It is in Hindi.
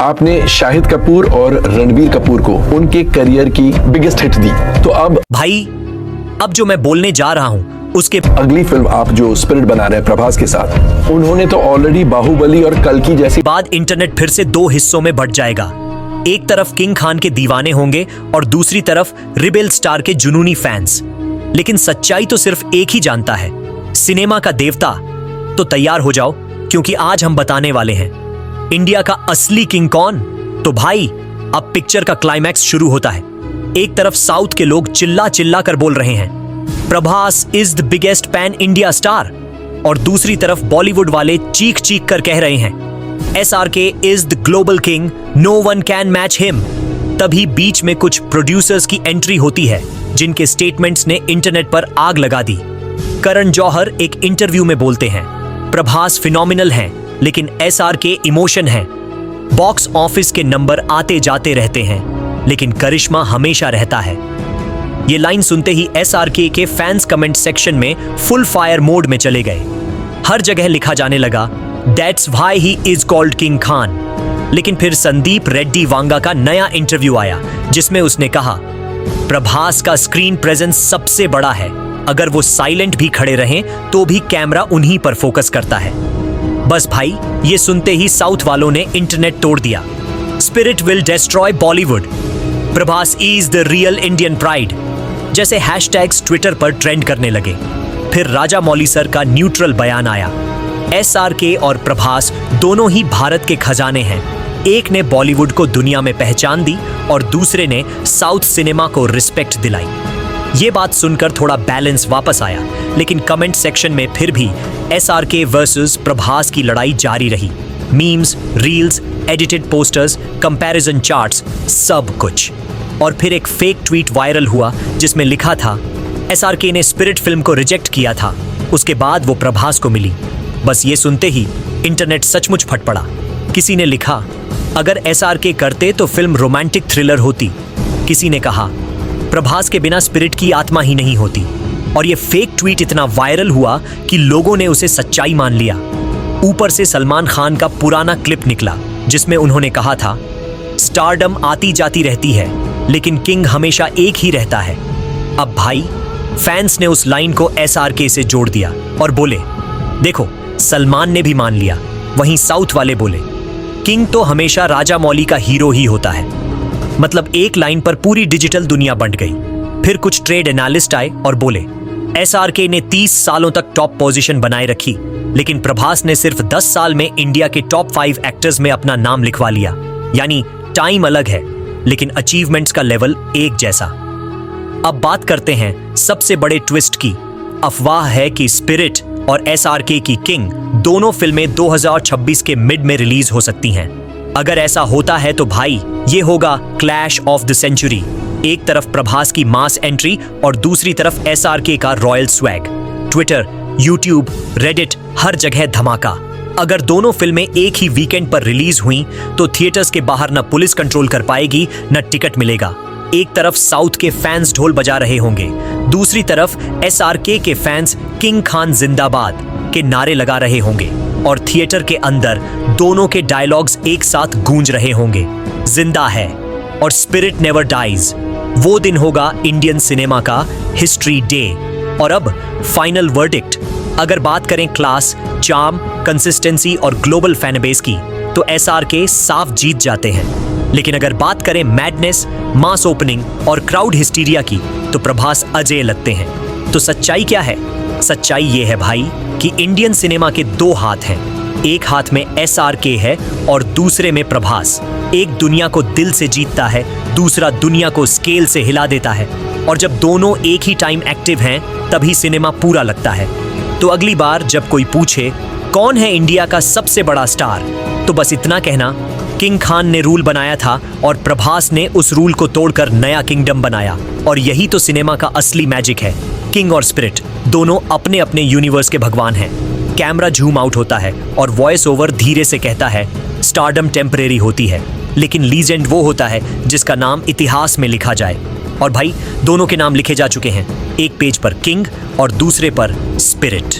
आपने शाहिद कपूर और रणबीर कपूर को उनके करियर की बिगेस्ट हिट दी, तो अब भाई अब जो मैं बोलने जा रहा हूँ उसके अगली फिल्म आप जो स्पिरिट बना रहे हैं प्रभास के साथ, उन्होंने तो ऑलरेडी बाहुबली और कल्कि जैसी बाद इंटरनेट फिर से दो हिस्सों में बंट जाएगा। एक तरफ किंग खान के दीवाने होंगे और दूसरी तरफ रिबेल स्टार के जुनूनी फैंस। लेकिन सच्चाई तो सिर्फ एक ही जानता है, सिनेमा का देवता। तो तैयार हो जाओ, क्योंकि आज हम बताने वाले हैं इंडिया का असली किंग कौन। तो भाई अब पिक्चर का क्लाइमैक्स शुरू होता है। एक तरफ साउथ के लोग चिल्ला चिल्ला कर बोल रहे हैं Prabhas is the biggest pan India star, और दूसरी तरफ बॉलीवुड वाले चीख चीख कर कह रहे हैं SRK is the global king, no one can match him. तभी बीच में कुछ प्रोड्यूसर्स की एंट्री होती है जिनके स्टेटमेंट्स ने इंटरनेट पर आग लगा दी। करण जौहर एक इंटरव्यू में बोलते हैं प्रभास फिनोमिनल हैं, लेकिन SRK इमोशन है। बॉक्स ऑफिस के नंबर आते जाते रहते हैं, लेकिन करिश्मा हमेशा रहता है। ये लाइन सुनते ही SRK के फैंस कमेंट सेक्शन में फुल फायर मोड में चले गए। हर जगह लिखा जाने लगा that's why he is called king Khan. लेकिन फिर संदीप रेड्डी वांगा का नया इंटरव्यू आया जिसमें उसने कहा प्रभास का स्क्रीन प्रेजेंस सबसे बड़ा है, अगर वो साइलेंट भी खड़े रहें तो भी कैमरा उन्हीं पर फोकस करता है। बस भाई ये सुनते ही साउथ वालों ने इंटरनेट तोड़ दिया। Spirit will destroy Bollywood, Prabhas is the real Indian pride जैसे हैशटैग्स ट्विटर पर ट्रेंड करने लगे। फिर राजा मौली सर का न्यूट्रल बयान आया SRK और प्रभास दोनों ही भारत के खजाने हैं। एक ने बॉलीवुड को दुनिया में पहचान दी और दूसरे ने साउथ सिनेमा को रिस्पेक्ट दिलाई। ये बात सुनकर थोड़ा बैलेंस वापस आया, लेकिन कमेंट सेक्शन में फिर भी SRK वर्सेस प्रभास की लड़ाई जारी रही। Memes, reels, edited posters, comparison charts, सब कुछ। और फिर एक फेक ट्वीट वायरल हुआ जिसमें लिखा था SRK ने स्पिरिट फिल्म को रिजेक्ट किया था, उसके बाद वो प्रभास को मिली। बस ये सुनते ही इंटरनेट सचमुच फट पड़ा। किसी ने लिखा अगर SRK करते तो फिल्म रोमांटिक थ्रिलर होती। किसी ने कहा प्रभास के बिना स्पिरिट की आत्मा ही नहीं होती। और ये फेक ट्वीट इतना वायरल हुआ कि लोगों ने उसे सच्चाई मान लिया। ऊपर से सलमान खान का पुराना क्लिप निकला जिसमें उन्होंने कहा था स्टारडम आती जाती रहती है, लेकिन किंग हमेशा एक ही रहता है। अब भाई फैंस ने उस लाइन को SRK से जोड़ दिया और बोले देखो सलमान ने भी मान लिया। वहीं साउथ वाले बोले किंग तो हमेशा राजा मौली का हीरो ही होता है। मतलब एक लाइन पर पूरी डिजिटल दुनिया बंट गई। फिर कुछ ट्रेड एनालिस्ट आए और बोले SRK ने 30 सालों तक टॉप पोजीशन बनाए रखी, लेकिन प्रभास ने सिर्फ 10 साल में इंडिया के टॉप 5 एक्टर्स में अपना नाम लिखवा लिया। यानी टाइम अलग है, लेकिन अचीवमेंट्स का लेवल एक जैसा। अब बात करते हैं सबसे बड़े ट्विस्ट की। अफवाह है कि स्पिरिट और SRK की किंग दोनों फिल्में 2026 के मिड में रिलीज हो सकती हैं। अगर ऐसा होता है तो भाई ये होगा क्लैश ऑफ द सेंचुरी। एक तरफ प्रभास की मास एंट्री और दूसरी तरफ SRK का royal swag. Twitter, YouTube, Reddit, हर जगह धमाका। अगर दोनों फिल्में एक ही वीकेंड पर रिलीज हुई तो थिएटर्स के बाहर न पुलिस कंट्रोल कर पाएगी न टिकट मिलेगा। एक तरफ साउथ के फैंस ढोल बजा रहे होंगे, दूसरी तरफ SRK के फैंस किंग खान जिंदाबाद के नारे लगा रहे होंगे और थिएटर के अंदर दोनों के डायलॉग्स एक साथ गूंज रहे होंगे जिंदा है और स्पिरिट नेवर डाइज। वो दिन होगा इंडियन सिनेमा का हिस्ट्री डे। और अब फाइनल वर्डिक्ट। अगर बात करें क्लास, चार्म, कंसिस्टेंसी और ग्लोबल फैन बेस की तो SRK साफ जीत जाते हैं। लेकिन अगर बात करें मैडनेस, मास ओपनिंग और क्राउड हिस्टीरिया की तो प्रभास अजय लगते हैं। तो सच्चाई क्या है? सच्चाई ये है भाई कि इंडियन सिनेमा के दो हाथ हैं। एक हाथ में SRK है और दूसरे में प्रभास। एक दुनिया को दिल से जीतता है, दूसरा दुनिया को स्केल से हिला देता है। और जब दोनों एक ही टाइम एक्टिव हैं तभी सिनेमा पूरा लगता है। तो अगली बार जब कोई पूछे कौन है इंडिया का सबसे बड़ा स्टार, तो बस इतना कहना किंग खान ने रूल बनाया था और प्रभास ने उस रूल को तोड़कर नया किंगडम बनाया। और यही तो सिनेमा का असली मैजिक है। किंग और स्पिरिट दोनों अपने अपने यूनिवर्स के भगवान हैं। कैमरा जूम आउट होता है और वॉइस ओवर धीरे से कहता है स्टारडम टेम्परेरी होती है, लेकिन लीजेंड वो होता है जिसका नाम इतिहास में लिखा जाए। और भाई दोनों के नाम लिखे जा चुके हैं, एक पेज पर किंग और दूसरे पर स्पिरिट।